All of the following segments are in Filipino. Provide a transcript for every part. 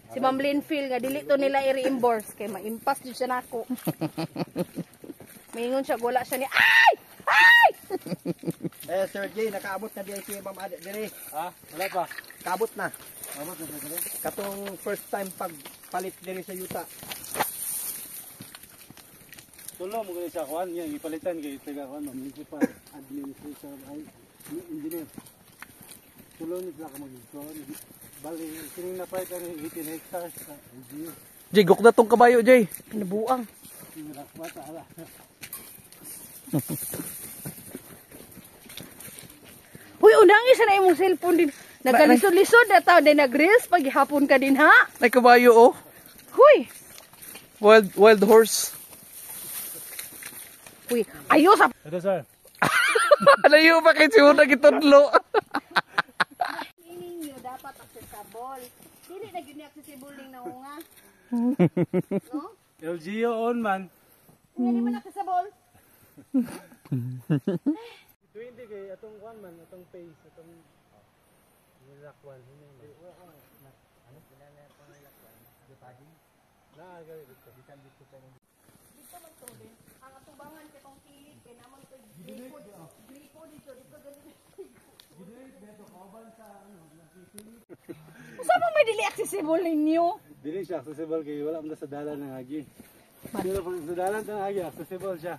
Si Ma'am Linfield nga dili to nila i-reimburse kay ma-impas jud siya nako. Maingon siya gula siya ni ay! Ay! Sir Jay, nakaabot na diyan si Ma'am Ade dire. Wala pa. Kaabot na. Abot na sa dire. Katong first time pagpalit dire sa yuta. Tulo mo gani sa kuan, yang ipalitan kay taga kuan, municipal administration ay engineer. Tulo ni sila ka mag-kuan. Bali, sino na pa ito 18 hectares sa LGU. Jay, gok na tong kabayo, Jay. Pinabuang. Wata ala. Uy, unang isa na imong cellphone din. Nagalisod-lisod na tao din nag-reels pag hapon ka din ha. Ay kabayo, oh. Huy. Wild horse. Uy, ayo sa Ito sir. Alayo pa kay si Una gitudlo. ninyo dapat accessible. Dili na gyud ni accessible ning naunga. No? LGU on man. Hindi man accessible. 20 kay atong kuan man, atong pace, atong nilakwan. Ano kinala ko nilakwan? Dipaging. Na gari dito. Bisan dito pa ni. Dito man to din. Ang atubangan katong kilid kay naman to glipo dito ganito. Usa pa may dili accessible ninyo? Dili siya accessible kay wala man sa dalan ng agi. Pero pag sa dalan ng agi accessible siya.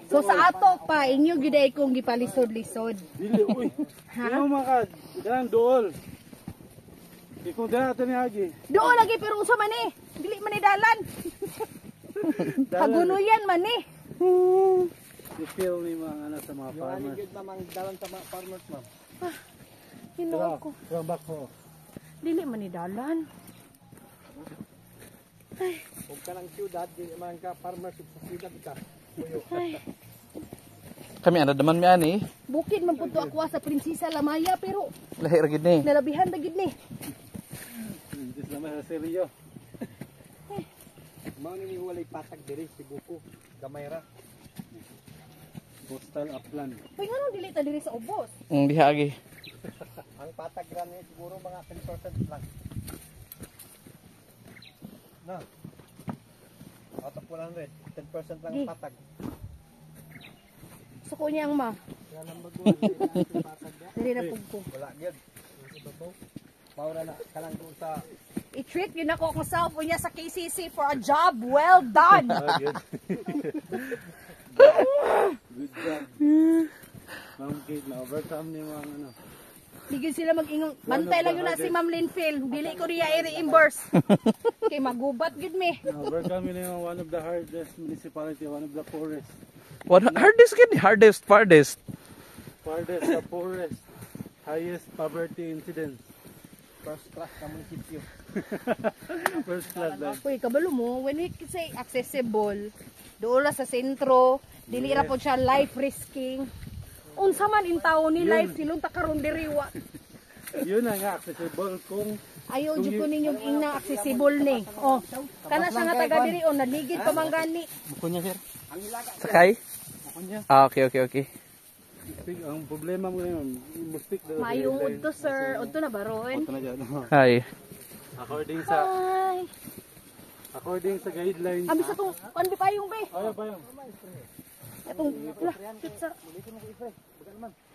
So sa ato pa inyo gyud ay kong gipalisod-lisod. Dili uy. Ano maka dalan dool. Ikaw dalan ato ni agi. Doon lagi pero usa man eh. Dili man ni dalan. Hagunuyan man eh. I-feel ni mga anak sa mga Yung ani farmers. gyud namang dalan sa mga farmers, ma'am. Hinuo ko. Come back ho. Dili man ni dalan. Ug kanang syudad di man ka farmers ug sa syudad ka. Puyo. Ay, Kami ana daman mi ani. bukid man pud to ako sa Prinsesa Lamaya pero Lahi ra gid ni. nalabihan ba gid ni. Diyos naman sa seryo. Mao ni walay patag diri si Buko. Gamay ra. Coastal upland. Uy, ngano dili ta diri sa ubos? Diha agi. Ang patag ra ni siguro mga 10% lang. Na. Out of 100, 10% lang ang patag. Suko niyang ma. Kaya nang baguhan ni patag ya. Dili na pug ko. Wala gyud. Maura na kalang doon sa I-treat yun ako myself niya sa KCC for a job well done. Ah, good. Good job. Ma'am Kate, na-overcome ni mga ano. Bigyan sila mag-ingong. Bantay lang yun na si Ma'am Linfield. Dili ko niya i-reimburse. Kay magubat gud me. Na-overcome ni one of the hardest municipality, one of the poorest. What hardest gid? Hardest, farthest. Farthest, the poorest. Highest poverty incidence. first class na munisipyo. First class lang. Uy, kabalo mo, when we say accessible, doon sa sentro, dili ra po siya life risking. Unsa man in tao ni life silong takaron diri wa. Yun na nga, accessible kung Ayaw jud ko ninyong ina accessible ni. Oh, kana sa nga taga diri on naligid pa man gani. Bukunya, sir. Sakay? Bukunya. Ah, okay. Ang problema mo yun, mustik daw. Mayong udto sir, udto na baron. Ito na dyan. Hi. Ay, According sa guidelines. abi sa tong kanbi payong be. Ayaw pa yun. Atong pizza.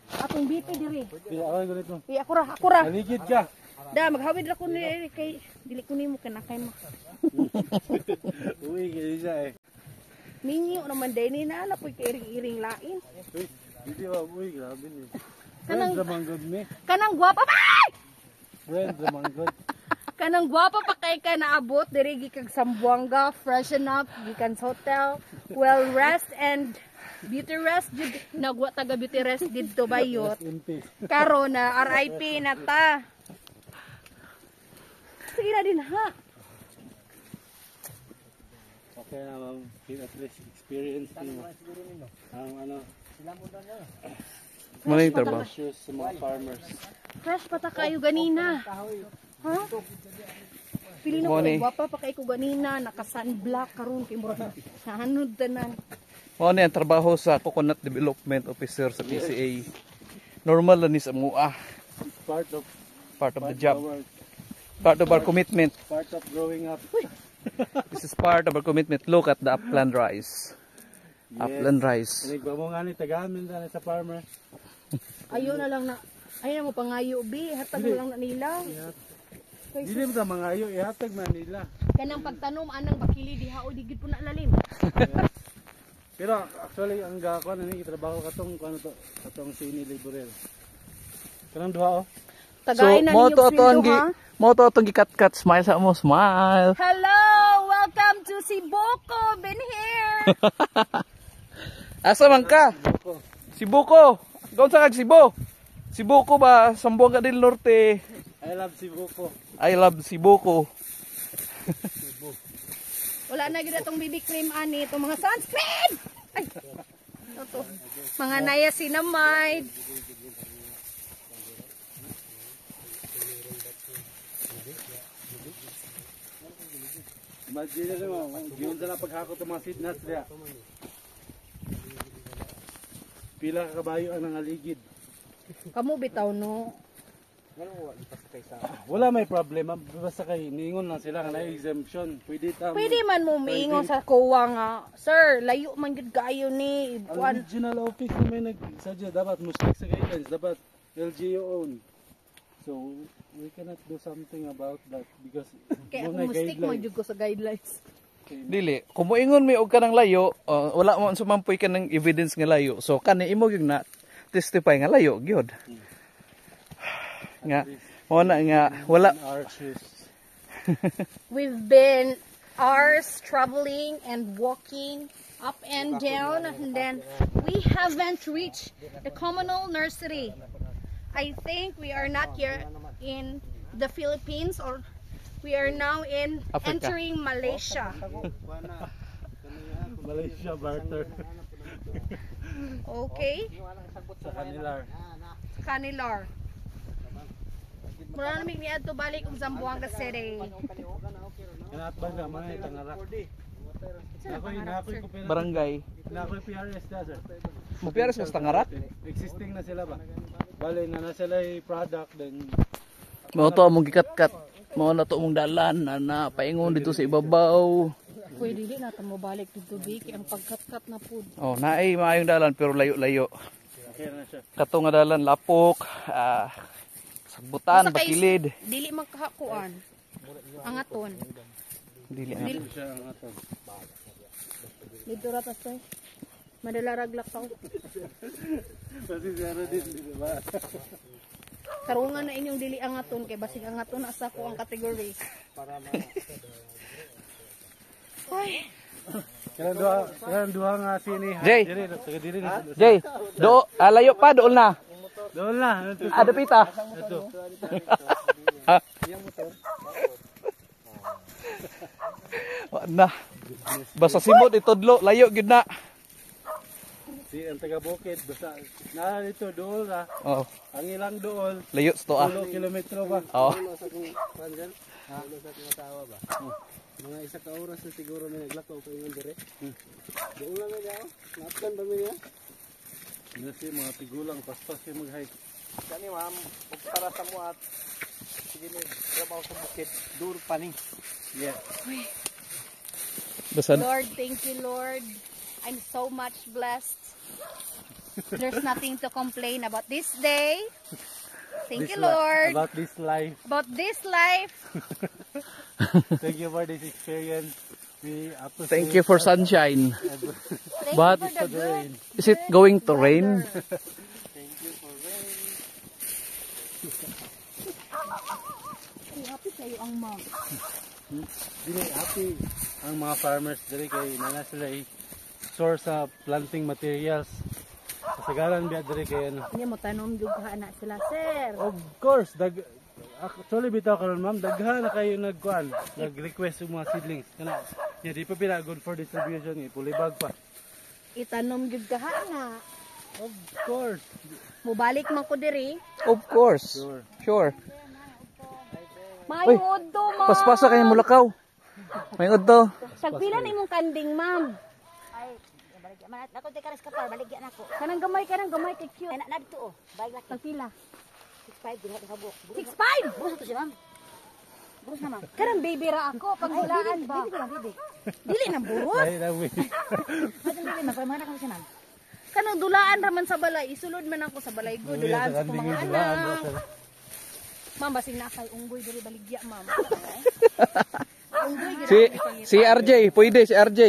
Atong BP diri. Ako ganito. Ako ra. Naligid ka. Da maghawid ra ko ni kay dili ko nimo kanakay mo. Uy, ganyan siya eh. Ninyo naman day ni na po iring-iring lain. Uy, hindi ba? Uy, grabe ni. Kanang- Friends naman good me. Kanang gwapa pa. Friends naman good. Kanang gwapa pa kay ka naabot diri gikag Sambuanga, freshen up, gikan sa hotel, well rest and beauty rest jud nagwa taga beauty rest didto bayot. In peace. Karon na RIP na ta. Sige na din ha. Okay na ma'am. At least experience niyo. Ang ano, Muna yung trabaho. issues sa mga farmers. Fresh pa ta kayo ganina. Ha? Pili na ko, Morning. gwapa pa kay ko ganina, naka sunblock karon kay murag nahanod tanan. Muna yung trabaho sa Coconut Development Officer sa PCA. Normal lang ni sa mua. It's part of Part of the job. Part of our commitment. part of growing up. This is part of our commitment. Look at the upland rice. Upland rice. Inig ba mo nga ni tagamin na sa farmer? Ayaw na lang na, ayaw na mo pangayo, bi. Hatag mo lang na nila. Dili mo ta mga ayo ihatag man nila. Kanang pagtanom, anang bakili, diha o digid po na lalim. Pero actually ang gakuan ni trabaho katong ano to, katong sini laborer. Kanang duha oh. Tagay na mo ninyo to atong friendo, ha? mo to atong gikat-kat. Smile sa mo, smile. Hello! Welcome to Cebuco! Been here! Asa man ka? Cebuco. Gaon sa kag Cebu? Cebuco ba? Sambuanga del Norte. I love Cebuco. I love Cebuco. Wala na gid atong BB cream ani, itong mga sunscreen! Ay! Ito. Mga niacinamide. Imagine mo, giyon na paghakot ng mga seed nuts diya. Pila ka kabayo ang nangaligid. Kamu bitaw no. Wala may problema, basta kay ningon lang sila nga na exemption. Pwede ta. Pwede man mo miingon sa kuwa nga, sir, layo man gid kaayo ni Ang kuan. regional office na may nagsadya dapat musik sa guidelines, dapat LGU own. So we cannot do something about that because Kaya muna ako mustik guidelines. man jud ko sa guidelines. Dili, kung moingon mi og kanang layo, wala mo sumampoy ka ng evidence nga layo. So kani imo gyud na testify nga layo gyud. Nga mo na nga wala Our shoes. We've been hours traveling and walking up and down, and then we haven't reached the communal nursery. I think we are not here in the Philippines, or we are now in Africa. entering Malaysia. Malaysia barter Okay? sa kanila. Kanilar. Mura namin niya to balik kung Zamboanga City. Kanat ba nga mga itangarak. Nakoy ko pero barangay. nakoy PRS da sir. Mo piares mas tangarak. Existing na sila ba? Bale na sila yung product then Mo to among gikat-kat. Mo na to among dalan na paingon dito sa ibabaw. Pwede din natin mo balik dito, Vicky. Ang pagkat-kat na po. Oh, naay maayong dalan pero layo-layo. okay na siya. Kato nga dalan lapok, sagbutan, Basta kay- bakilid. Dili magkahakuan. Angaton. Dili nga. Dito siya ang ato. Dito ratas to. Madala raglak pa. Kasi zero din, di ba? Tarungan na inyong dili angaton kay basig angaton asa ko ang category. Ay, Kailan duha nga sini. Jay. Diri, taga diri na. Jay, layo pa dool na. Doon na. Ada pita. Ito. Na. Basta simot itudlo, layo gyud na. Si ang taga Bukid basta na dito dool ra. Oh, Ang ilang dool layo sto ah. 10 kilometro ba? Oh. Mga isa ka oras na siguro may naglakaw ko ingon dire. Doon lang na daw. Napkan ba niya? Nasi mga tigulang paspas yung mag-hike. Kani ma'am, ug para sa mo at sige ni trabaho sa bukid, dur paning. Yeah. Basta Lord, thank you, Lord. I'm so much blessed. There's nothing to complain about this day. Thank you, Lord. About this life. About this life. Thank you for this experience. We appreciate. thank you for sunshine. Thank But- you for the good. Is it going to rain? Ay, happy kayo ang mom. Dili happy ang mga farmers diri kay nana sila source sa planting materials. Kasagaran biya diri kay ano. Hindi mo tanom dugha na sila, sir. Of course, actually bitaw karon ma'am, daghan na kayo nag-request ng mga seedlings. Kana, yeah, di pa pila good for distribution, pulibag pa. Itanom jud ka na. Of course. Mubalik man ko diri. Of course. Sure. Sure. Mayud to, ma'am. Paspasa kayo mulakaw. May udto. Sagpila na imong kanding, ma'am. baligya. Man ako te karas kapal baligya nako. Kanang gamay kay cute. Ay na dito oh. Bayad laki. Tagpila. 6.5 dinha sa buk. 6.5. Buros to si ma'am. Buros na ma'am. Kanang baby ra ako paghulaan ba? Bibi ko lang bibi. Dili na buros. Ay, nawi. Kasi bibi magpamana ka si ma'am. Kanang dulaan raman sa balay. Isulod man ako sa balay ko. Dulaan sa akong mga anak. Ma'am, basig na kay unggoy diri baligya, ma'am. Unggoy gid. Si RJ, pwede si RJ.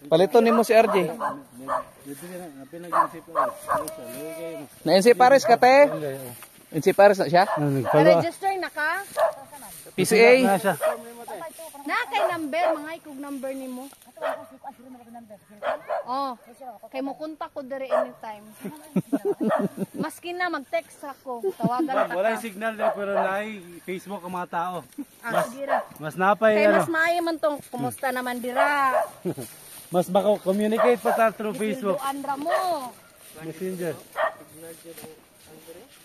Paliton nimo si RJ. Dito na, pinag-isip ko. Na-NC Pares ka te? NC Pares na siya? Register na ka? PCA? Na siya. Na kay number, mga ikog number nimo. Oh, kay mo kontak ko diri anytime. Maski na mag-text ako, tawagan ka. Wala yung signal dahil pero naay Facebook ang mga tao. Sige ra. Mas napay Kay ano. mas maayo man tong kumusta naman dira. Mas maka-communicate pa ta through Facebook. Silduan ra mo. Messenger.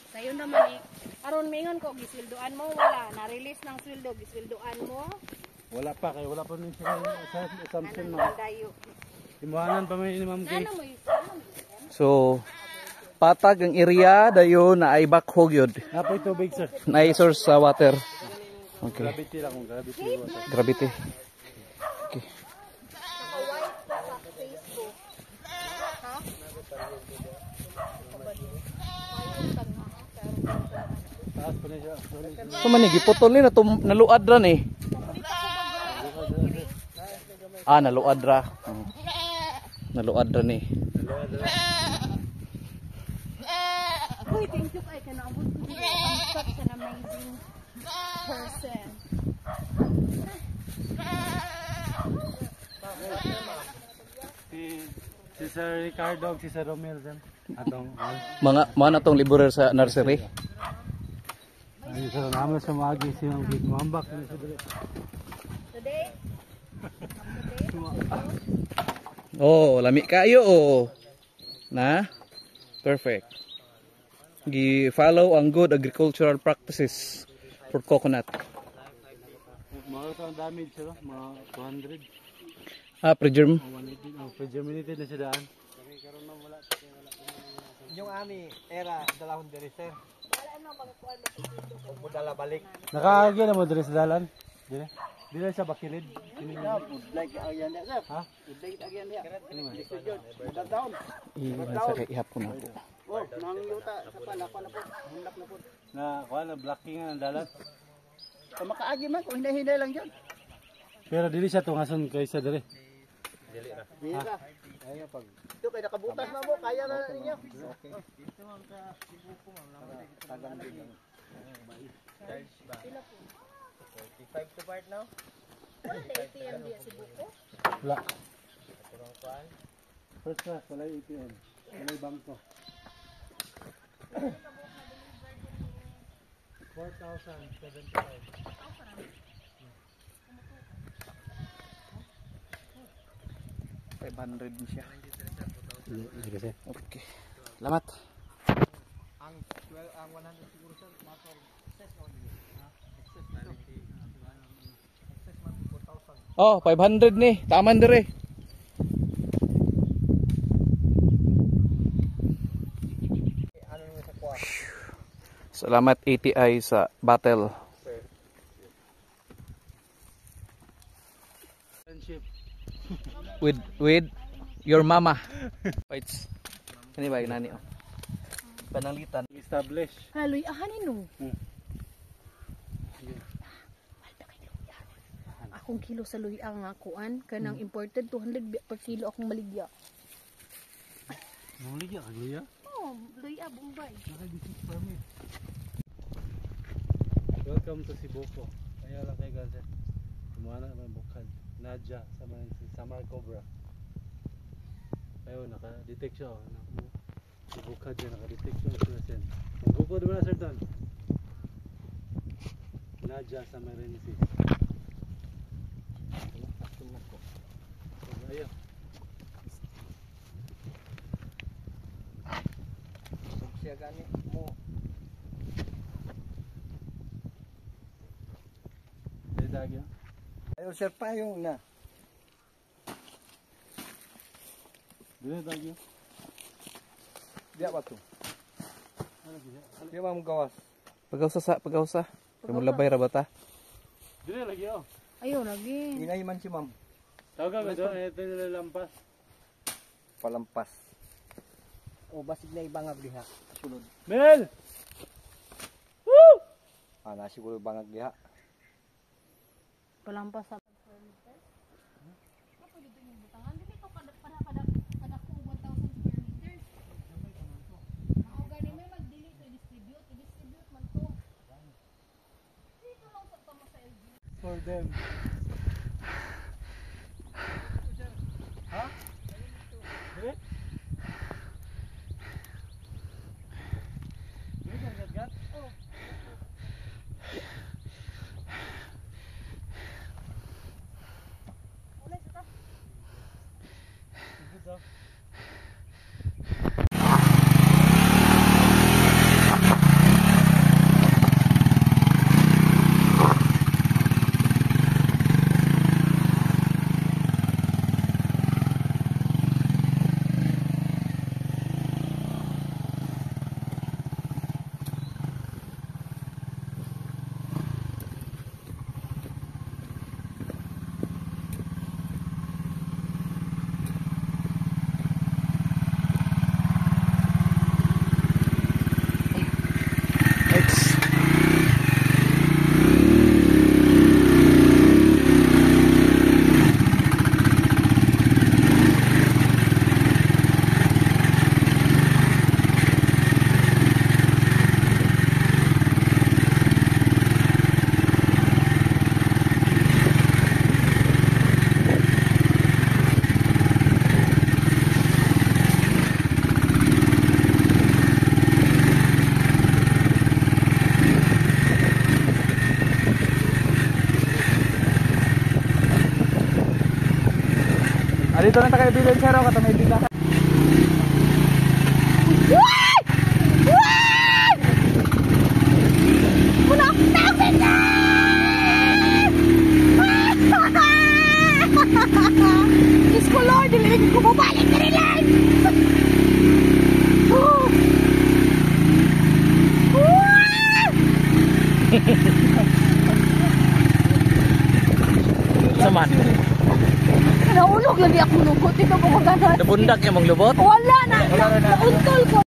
Sayo naman aron mingon ko gisilduan mo wala na-release ng sweldo gisilduan mo. Wala pa kay wala pa min siya assumption no. Dayo. Imuhanan pa may ni Ma'am Kay. Ano mo So, patag ang area dayon na ay bakhog yun. Napoy tubig sir. Na ay source sa water. Okay, Gravity lang kung gravity water. gravity. Okay. Taas pa na siya. So man giputol ni naluad ra ni. Naluad ra. Naluad ra ni. Uy, thank you kay kanaabot ko dito. I'm such an amazing person. Si Sir Ricardo ug si Sir Romel dyan. Atong Mga natong liburer sa nursery. ay sir naman sa magi silang big mambak ni sa dili. Today, Oh, lami kayo oh. Na? Perfect. Gi-follow ang good agricultural practices for coconut. Mga tang damage sir, mga 200. Pregerm. 180 pregerminated na siya daan. Yung ami era dalahon diri sir. Kung mudala balik. Nakaagi na mo diri sa dalan. Dili. Dili sa bakilid. Like agyan niya sir. Ha? Like agyan niya. Lisod yun. Magadaon. Iwan sa kay ihap ko na po. Oh, nang yuta sa palakwa na po. Hulak na po. Na kuha na blocking ang dalan. Kung makaagi man kung hinay-hinay lang yun. Pero dili siya tungason kaysa diri. Dili ka. Ayun pag ito kay nakabutas na mo, kaya na ninyo. Okay. Tagang din lang. 45 to part now. wala na ATM diya si Buko. Wala. First class, wala yung ATM. Wala yung bangko. 4,075. $500 siya. Hindi kasi. Okay. Salamat. Ang 100 siguro sir, mato access na dito. Access man 4,000. Oh, 500 ni. Taman dire. Ano yung sa kuha? Salamat ATI sa battle. Friendship. With your mama. Fights. Kani ba nani oh. Panalitan. Establish. Haloy ahanin no. Akong kilo sa luya nga kuan kanang imported 200 per kilo akong baligya. Nung ligya, kagluya. Oh, luya Bombay. Naka-business permit. Welcome to Siboko. Kaya lang kay Gaza. Kumuha na naman bukad. Nadja sa mga Samar Cobra. Ayun, naka-detect siya. Bukad siya, naka-detect siya. Sinasen. Magbukod mo na sir Don. Nadja sa Marensis. Ayun. Siya gani mo. Dedag yan. Ayun sir pa yung na. Dili lagi. Dia ba to? Dia mah gawas. Pagausa. Kamu labay ra bata. Dili lagi oh. Ayun, lagi. Ingay man si ma'am. Tawagan ko doon, ito nilalampas. Palampas. O basig na ibangag diha. Sulod. Mel! Na siguro bangag diha. Palampas sa For them. Ha? Dili? Dili ka gat-gat? Oh. Dito na tayo bilin sir, kata may biga. Diyos ko Lord, dililig ko bumalik ka rin lang! Saman. Naulog lagi ako lukot, ito po ko gano'n. Nabundak yung mga lubot. Wala na, nauntol ko.